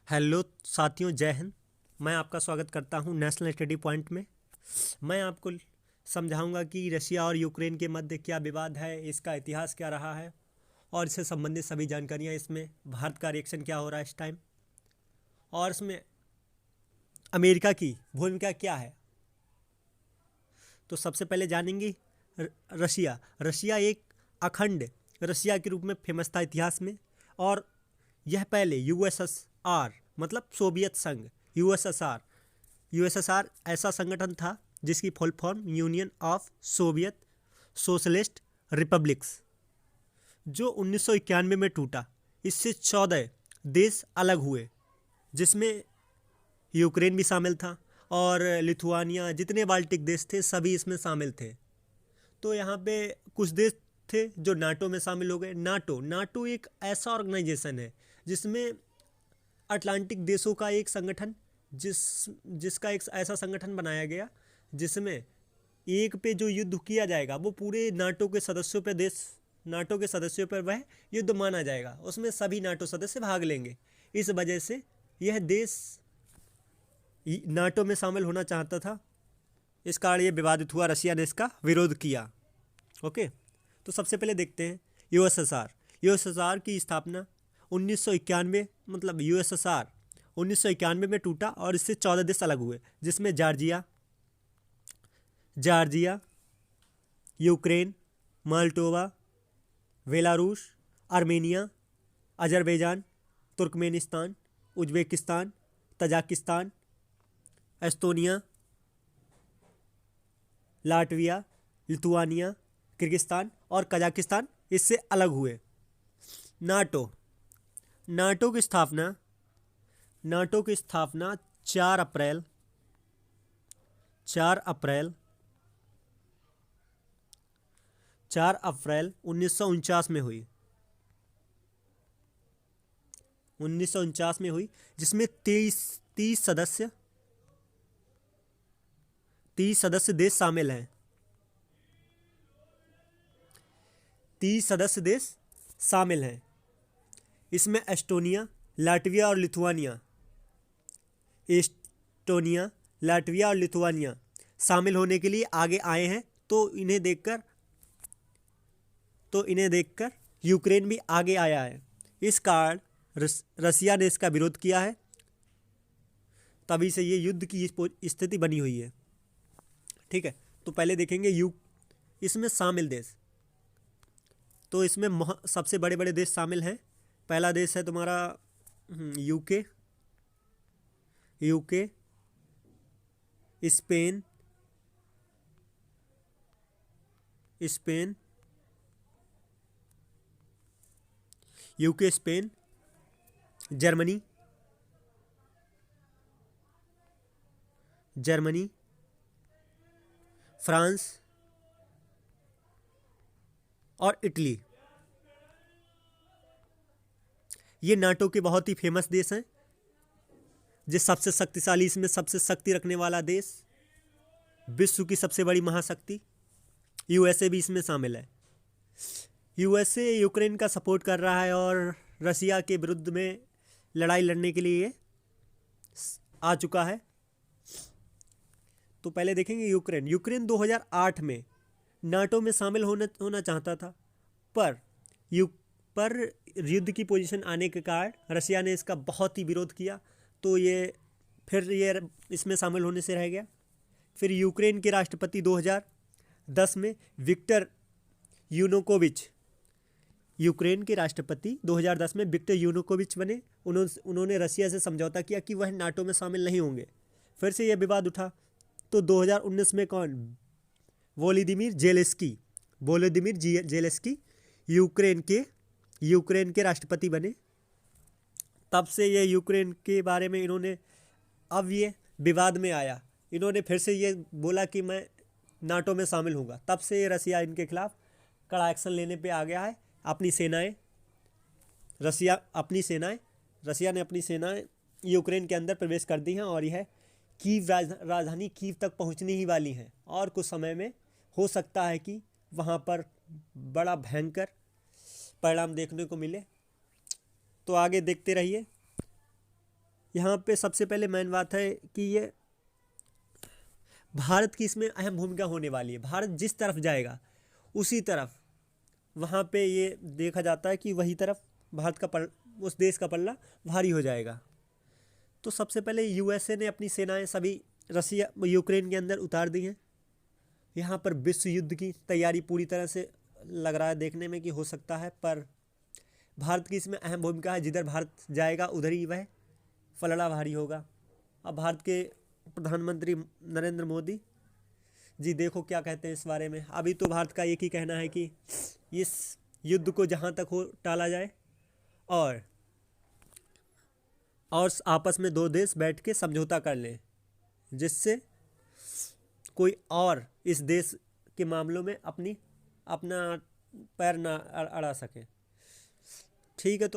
Hello साथियों, जय हिंद। मैं आपका स्वागत करता हूं नेशनल स्टडी पॉइंट में। मैं आपको समझाऊंगा कि रशिया और यूक्रेन के मध्य क्या विवाद है, इसका इतिहास क्या रहा है और इससे संबंधित सभी जानकारियां। इसमें भारत का रिएक्शन क्या हो रहा है इस टाइम, और इसमें अमेरिका की भूमिका क्या है। तो सबसे पहले जानेंगे रशिया। रशिया एक अखंड रशिया के रूप में फेमस था इतिहास में, और यह पहले यूएसएसआर मतलब सोवियत संघ, यूएसएसआर यूएसएसआर ऐसा संगठन था जिसकी full form union of Soviet socialist republics, जो 1991 में टूटा। इससे 14 देश अलग हुए, जिसमें यूक्रेन भी शामिल था और लिथुआनिया, जितने बाल्टिक देश थे सभी इसमें शामिल थे। तो यहाँ पे कुछ देश थे जो नाटो में शामिल हो गए। नाटो एक ऐसा ऑर्गेनाइजेशन है जिसमें अटलांटिक देशों का एक संगठन, जिसका एक ऐसा संगठन बनाया गया जिसमें एक पे जो युद्ध किया जाएगा वो पूरे नाटो के सदस्यों पर वह युद्ध माना जाएगा। उसमें सभी नाटो सदस्य भाग लेंगे। इस वजह से यह देश नाटो में शामिल होना चाहता था। इस कारण ये विवादित हुआ, रशिया ने इसका विरोध किया। ओके, तो सबसे पहले देखते हैं यूएसएसआर की स्थापना 1991, मतलब यूएसएसआर 1991 में टूटा और इससे 14 देश अलग हुए, जिसमें Georgia, Ukraine, Moldova, Belarus, Armenia, Azerbaijan, Turkmenistan, Uzbekistan, Tajikistan, Estonia, Latvia, Lithuania, Kyrgyzstan और कजाकिस्तान इससे अलग हुए। नाटो की स्थापना 4 अप्रैल 1949 में हुई। 1949 में हुई, जिसमें 30 सदस्य देश शामिल हैं। 30 सदस्य देश शामिल हैं। इसमें एस्टोनिया, लाटविया और लिथुआनिया शामिल होने के लिए आगे आए हैं। तो इन्हें देखकर यूक्रेन भी आगे आया है। इस कारण रशिया ने इसका विरोध किया है, तभी से ये युद्ध की स्थिति बनी हुई है। ठीक है, तो पहले देखेंगे इसमें शामिल देश। तो इसमें सबसे बड़े बड़े देश शामिल हैं। पहला देश है तुम्हारा यूके, स्पेन, जर्मनी, फ्रांस और इटली। ये नाटो के बहुत ही फेमस देश हैं। सबसे शक्तिशाली, इसमें सबसे शक्ति रखने वाला देश, विश्व की सबसे बड़ी महाशक्ति यूएसए भी इसमें शामिल है। यूएसए यूक्रेन का सपोर्ट कर रहा है और रशिया के विरुद्ध में लड़ाई लड़ने के लिए आ चुका है। तो पहले देखेंगे यूक्रेन 2008 में नाटो में शामिल होना चाहता था, पर युद्ध की पोजीशन आने के कारण रशिया ने इसका बहुत ही विरोध किया। तो ये इसमें शामिल होने से रह गया। फिर यूक्रेन के राष्ट्रपति 2010 में विक्टर यूनुकोविच बने। उन्होंने रशिया से समझौता किया कि वह नाटो में शामिल नहीं होंगे। फिर से यह विवाद उठा। तो 2019 में कौन? वोलोदिमीर जेलेंस्की यूक्रेन के राष्ट्रपति बने। तब से ये यूक्रेन के बारे में अब ये विवाद में आया। इन्होंने फिर से ये बोला कि मैं नाटो में शामिल होऊंगा। तब से ये रशिया इनके खिलाफ कड़ा एक्शन लेने पे आ गया है। रशिया ने अपनी सेनाएं यूक्रेन के अंदर प्रवेश कर दी हैं और यह राजधानी कीव तक पहुंचने ही वाली हैं। और कुछ समय में हो सकता है कि वहां पर बड़ा भयंकर परिणाम देखने को मिले। तो आगे देखते रहिए। यहाँ पे सबसे पहले मेन बात है कि ये भारत की इसमें अहम भूमिका होने वाली है। भारत जिस तरफ जाएगा उसी तरफ वहाँ पे ये देखा जाता है कि वही तरफ भारत का उस देश का पल्ला भारी हो जाएगा। तो सबसे पहले यूएसए ने अपनी सेनाएं सभी रसिया यूक्रेन के अंदर उतार दी हैं। यहाँ पर विश्व युद्ध की तैयारी पूरी तरह से लग रहा है देखने में कि हो सकता है, पर भारत की इसमें अहम भूमिका है। जिधर भारत जाएगा उधर ही वह पलड़ा भारी होगा। अब भारत के प्रधानमंत्री नरेंद्र मोदी जी देखो क्या कहते हैं इस बारे में। अभी तो भारत का एक ही कहना है कि इस युद्ध को जहाँ तक हो टाला जाए और आपस में दो देश बैठ के समझौता कर लें, जिससे कोई और इस देश के मामलों में अपना पैर ना अड़ा सके। ठीक है, तो